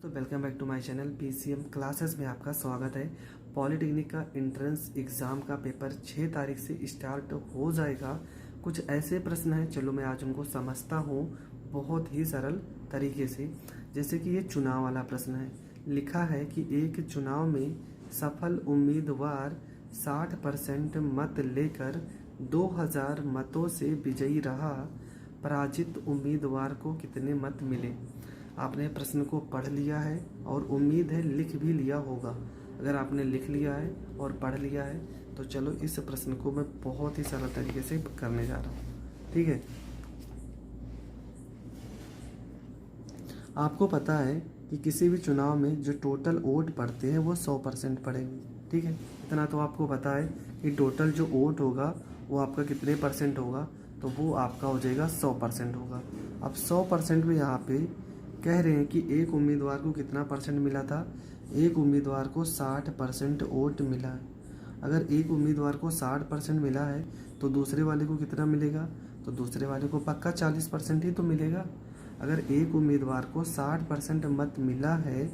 तो welcome back to my channel PCM classes में आपका स्वागत है। पॉलिटेक्निक का एंट्रेंस एग्ज़ाम का पेपर 6 तारीख से स्टार्ट हो जाएगा। कुछ ऐसे प्रश्न हैं, चलो मैं आज उनको समझता हूँ बहुत ही सरल तरीके से। जैसे कि ये चुनाव वाला प्रश्न है, लिखा है कि एक चुनाव में सफल उम्मीदवार 60% मत लेकर 2000 मतों से विजयी रहा, पराजित उम्मीदवार को कितने मत मिले। आपने प्रश्न को पढ़ लिया है और उम्मीद है लिख भी लिया होगा। अगर आपने लिख लिया है और पढ़ लिया है तो चलो इस प्रश्न को मैं बहुत ही सरल तरीके से करने जा रहा हूँ। ठीक है, आपको पता है कि किसी भी चुनाव में जो टोटल वोट पड़ते हैं वो 100% पड़ेंगे। ठीक है, इतना तो आपको पता है कि टोटल जो वोट होगा वो आपका कितने परसेंट होगा, तो वो आपका हो जाएगा 100% होगा। अब 100% में यहाँ पे कह रहे हैं कि एक उम्मीदवार को कितना परसेंट मिला था, एक उम्मीदवार को 60% वोट मिला है। अगर एक उम्मीदवार को 60% मिला है तो दूसरे वाले को कितना मिलेगा, तो दूसरे वाले को पक्का 40% ही तो मिलेगा। अगर एक उम्मीदवार को 60% मत मिला है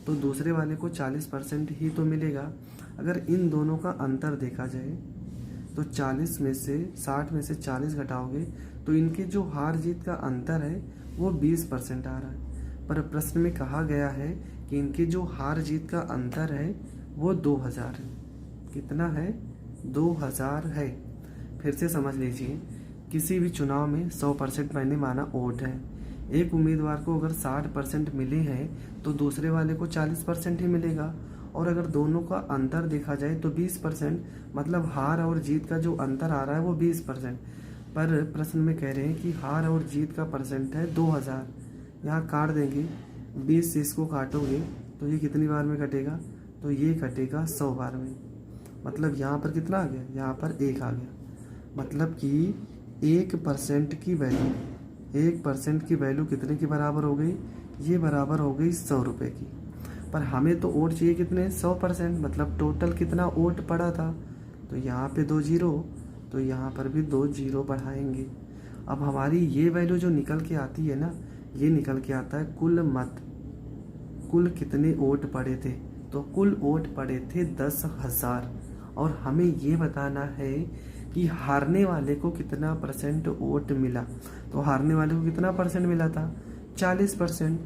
तो दूसरे वाले को 40% ही तो मिलेगा। अगर इन दोनों का अंतर देखा जाए तो 40 में से 60 में से 40 घटाओगे तो इनके जो हार जीत का अंतर है वो 20% आ रहा है। पर प्रश्न में कहा गया है कि इनके जो हार जीत का अंतर है वो 2000 है। कितना है, 2000 है। फिर से समझ लीजिए, किसी भी चुनाव में 100% मैंने माना वोट है। एक उम्मीदवार को अगर 60% मिले हैं तो दूसरे वाले को 40% ही मिलेगा। और अगर दोनों का अंतर देखा जाए तो 20%, मतलब हार और जीत का जो अंतर आ रहा है वो 20%। पर प्रश्न में कह रहे हैं कि हार और जीत का परसेंट है 2000। यहाँ काट देंगे, 20 से इसको काटोगे तो ये कितनी बार में कटेगा, तो ये कटेगा 100 बार में। मतलब यहाँ पर कितना आ गया, यहाँ पर 1 आ गया। मतलब कि 1% की वैल्यू, 1% की वैल्यू कितने की बराबर हो गई, ये बराबर हो गई 100 रुपये की। पर हमें तो वोट चाहिए कितने, 100%, मतलब टोटल कितना वोट पड़ा था। तो यहाँ पे 2 जीरो, तो यहाँ पर भी 2 जीरो बढ़ाएंगे। अब हमारी ये वैल्यू जो निकल के आती है ना, ये निकल के आता है कुल मत, कुल कितने वोट पड़े थे। तो कुल वोट पड़े थे 10,000। और हमें ये बताना है कि हारने वाले को कितना परसेंट वोट मिला। तो हारने वाले को कितना परसेंट मिला था, 40%।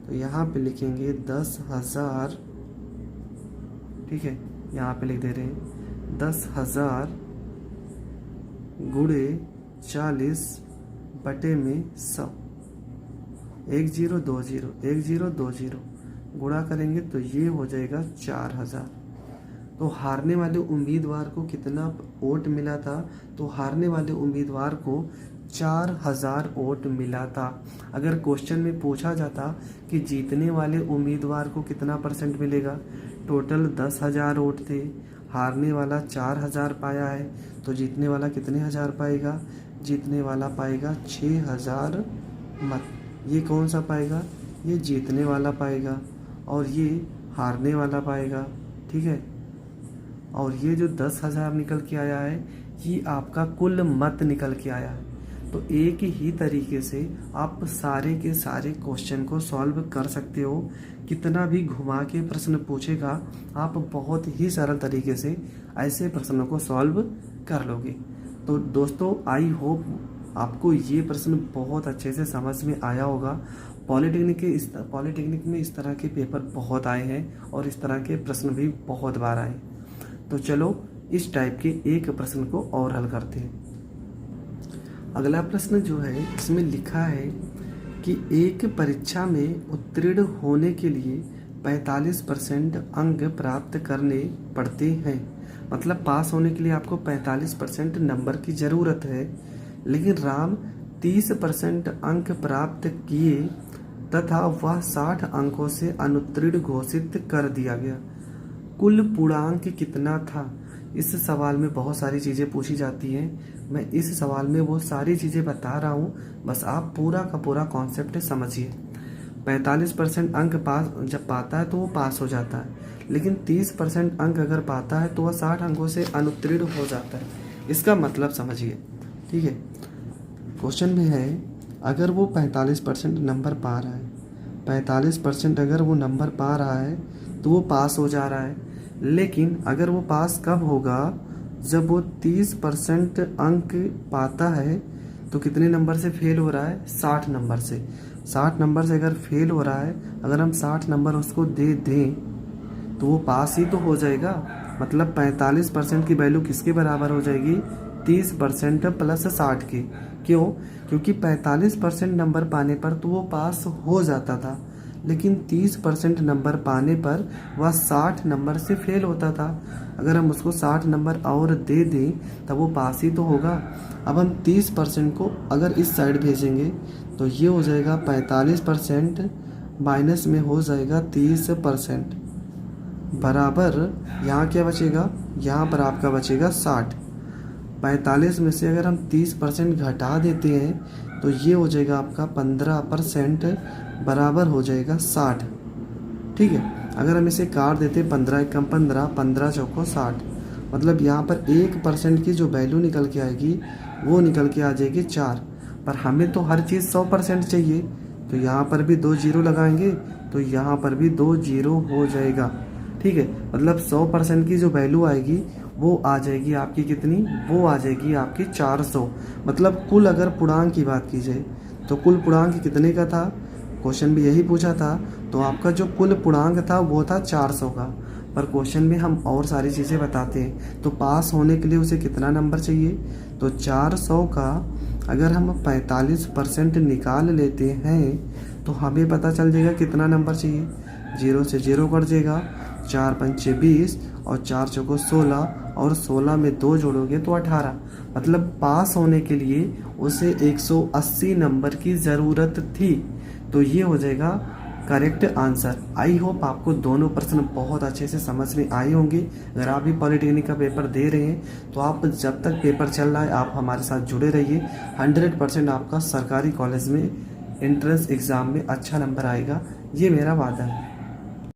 तो यहाँ पे लिखेंगे 10,000। ठीक है, यहाँ पे लिख दे रहे हैं 10,000 गुणे 40 बटे में 100। 1 0 2 0, 1 0 2 0 गुणा करेंगे तो ये हो जाएगा 4000। तो हारने वाले उम्मीदवार को कितना वोट मिला था, तो हारने वाले उम्मीदवार को 4000 वोट मिला था। अगर क्वेश्चन में पूछा जाता कि जीतने वाले उम्मीदवार को कितना परसेंट मिलेगा, टोटल 10,000 वोट थे, हारने वाला 4000 पाया है, तो जीतने वाला कितने हज़ार पाएगा, जीतने वाला पाएगा 6000 मत। ये कौन सा पाएगा, ये जीतने वाला पाएगा और ये हारने वाला पाएगा। ठीक है, और ये जो 10,000 निकल के आया है ये आपका कुल मत निकल के आया है। तो एक ही तरीके से आप सारे के सारे क्वेश्चन को सॉल्व कर सकते हो। कितना भी घुमा के प्रश्न पूछेगा आप बहुत ही सरल तरीके से ऐसे प्रश्नों को सॉल्व कर लोगे। तो दोस्तों, आई होप आपको ये प्रश्न बहुत अच्छे से समझ में आया होगा। पॉलिटेक्निक में इस तरह के पेपर बहुत आए हैं और इस तरह के प्रश्न भी बहुत बार आए। तो चलो इस टाइप के एक प्रश्न को और हल करते हैं। अगला प्रश्न जो है इसमें लिखा है कि एक परीक्षा में उत्तीर्ण होने के लिए 45% अंक प्राप्त करने पड़ते हैं। मतलब पास होने के लिए आपको 45% नंबर की ज़रूरत है, लेकिन राम 30% अंक प्राप्त किए तथा वह 60 अंकों से अनुत्तीर्ण घोषित कर दिया गया। कुल पूर्णांक कितना था। इस सवाल में बहुत सारी चीज़ें पूछी जाती हैं। मैं इस सवाल में वो सारी चीज़ें बता रहा हूँ, बस आप पूरा का पूरा कॉन्सेप्ट समझिए। 45% अंक पास जब पाता है तो वो पास हो जाता है, लेकिन 30% अंक अगर पाता है तो वह 60 अंकों से अनुत्तीर्ण हो जाता है। इसका मतलब समझिए। ठीक है, क्वेश्चन में है अगर वो 45% नंबर पा रहा है, 45% अगर वो नंबर पा रहा है तो वो पास हो जा रहा है। लेकिन अगर वो पास कब होगा, जब वो 30% अंक पाता है। तो कितने नंबर से फेल हो रहा है? 60 नंबर से। 60 नंबर से अगर फेल हो रहा है, अगर हम 60 नंबर उसको दे दें तो वो पास ही तो हो जाएगा। मतलब 45% की वैल्यू किसके बराबर हो जाएगी? 30% प्लस 60 के। क्यों? क्योंकि 45% नंबर पाने पर तो वो पास हो जाता था, लेकिन 30% नंबर पाने पर वह 60 नंबर से फेल होता था। अगर हम उसको 60 नंबर और दे दें तब वो पास ही तो होगा। अब हम 30% को अगर इस साइड भेजेंगे तो ये हो जाएगा 45% माइनस में हो जाएगा 30% बराबर। यहाँ क्या बचेगा? यहाँ पर आपका बचेगा 60। 45 में से अगर हम 30% घटा देते हैं तो ये हो जाएगा आपका 15% बराबर हो जाएगा 60। ठीक है, अगर हम इसे काट देते 15 एकम 15, 15 चौको 60। मतलब यहाँ पर 1% की जो वैल्यू निकल के आएगी वो निकल के आ जाएगी 4। पर हमें तो हर चीज़ 100% चाहिए, तो यहाँ पर भी 2 जीरो लगाएंगे तो यहाँ पर भी 2 जीरो हो जाएगा। ठीक है, मतलब 100% की जो वैल्यू आएगी वो आ जाएगी आपकी कितनी? वो आ जाएगी आपकी 400। मतलब कुल अगर पूर्णांक की बात की जाए तो कुल पूर्णांक कितने का था? क्वेश्चन भी यही पूछा था, तो आपका जो कुल पूर्णांक था वो था 400 का। पर क्वेश्चन में हम और सारी चीज़ें बताते हैं, तो पास होने के लिए उसे कितना नंबर चाहिए? तो 400 का अगर हम 45% निकाल लेते हैं तो हमें पता चल जाएगा कितना नंबर चाहिए। 0 से 0 कट जाएगा, 4 पंचे 20 और 4 चौको 16 और 16 में 2 जोड़ोगे तो 18। मतलब पास होने के लिए उसे 180 नंबर की ज़रूरत थी। तो ये हो जाएगा करेक्ट आंसर। आई होप आपको दोनों प्रश्न बहुत अच्छे से समझ में आए होंगे। अगर आप भी पॉलिटेक्निक का पेपर दे रहे हैं तो आप जब तक पेपर चल रहा है आप हमारे साथ जुड़े रहिए। 100% आपका सरकारी कॉलेज में एंट्रेंस एग्ज़ाम में अच्छा नंबर आएगा, ये मेरा वादा है।